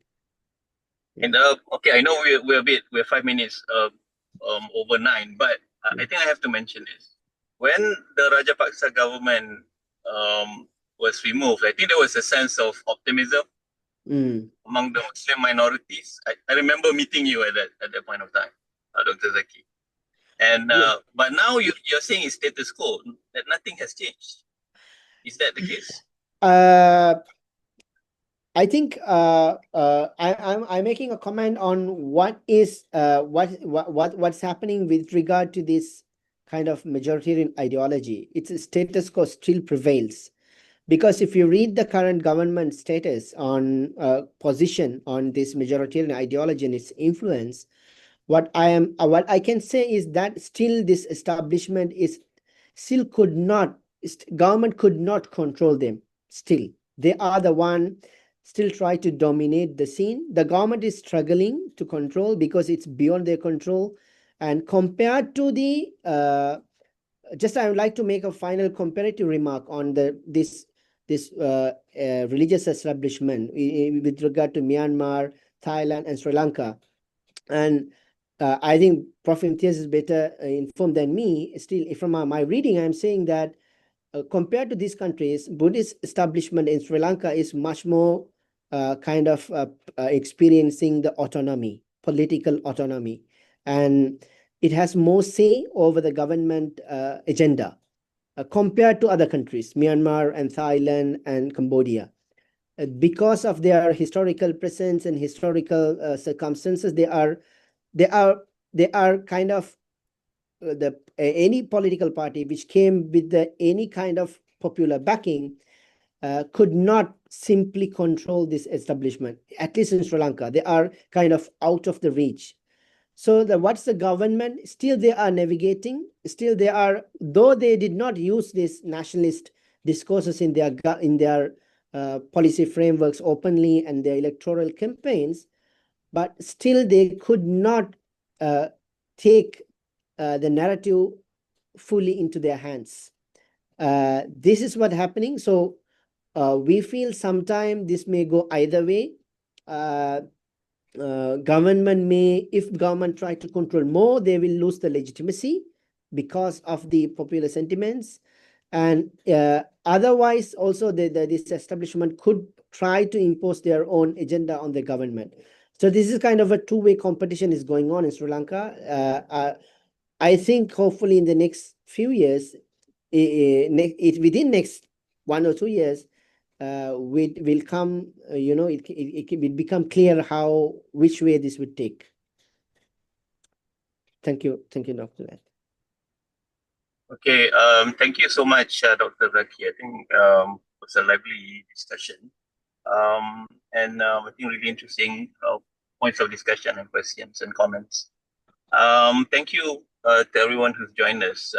And okay, I know we're 5 minutes over 9, but I think I have to mention this. When the Rajapaksa government was removed, I think there was a sense of optimism among the Muslim minorities. I remember meeting you at that point of time, Dr. Zaki. And but now you're saying it's status quo, that nothing has changed. Is that the case?
I think I'm making a comment on what's happening with regard to this kind of majoritarian ideology. Its status quo still prevails, because if you read the current government status on position on this majoritarian ideology and its influence, what I can say is that still this establishment is still government could not control them. Still, they are the one still try to dominate the scene. The government is struggling to control because it's beyond their control. And compared to the just I would like to make a final comparative remark on this religious establishment with regard to Myanmar, Thailand, and Sri Lanka. And I think Prof. Imtiaz is better informed than me. Still, from my reading, I'm saying that compared to these countries, Buddhist establishment in Sri Lanka is much more experiencing the autonomy, political autonomy, and it has more say over the government agenda compared to other countries, Myanmar and Thailand and Cambodia. Because of their historical presence and historical circumstances, they are kind of any political party which came with any kind of popular backing could not simply control this establishment. At least in Sri Lanka, they are kind of out of the reach. So what's the government? Still they are navigating. Still they are, though they did not use this nationalist discourses in their policy frameworks openly and their electoral campaigns, but still they could not take the narrative fully into their hands. This is what happening. So we feel sometime this may go either way. Government may, if government try to control more, they will lose the legitimacy because of the popular sentiments. And otherwise, also this establishment could try to impose their own agenda on the government. So this is kind of a two-way competition is going on in Sri Lanka. I think hopefully in the next few years, within next 1 or 2 years, will come, it will become clear which way this would take. Thank you, Dr. Zaki.
Okay, thank you so much, Dr. Zaki. I think it was a lively discussion. I think really interesting points of discussion and questions and comments. Thank you to everyone who's joined us.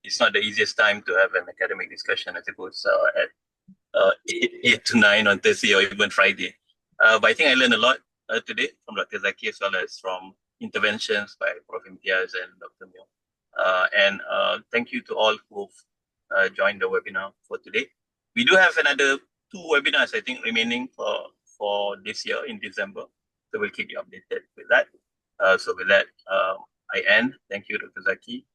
It's not the easiest time to have an academic discussion, I suppose, at 8 to 9 on Thursday or even Friday. But I think I learned a lot today from Dr. Zaki as well as from interventions by Prof. Imtiaz and Dr. Mio. Thank you to all who've joined the webinar for today. We do have another 2 webinars, I think, remaining for this year in December. So we'll keep you updated with that. So with that, I end. Thank you, Dr. Zaki.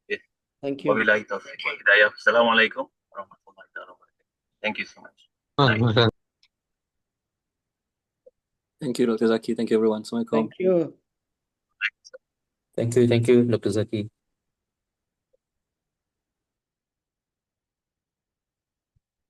Thank you.
Wabillahi taufiq wal hidayah. Assalamualaikum warahmatullahi wabarakatuh. Thank you so much. Bye.
Thank you, Dr. Zaki. Thank you, everyone. Assalamualaikum.
Thank you.
Thank you, Dr. Zaki.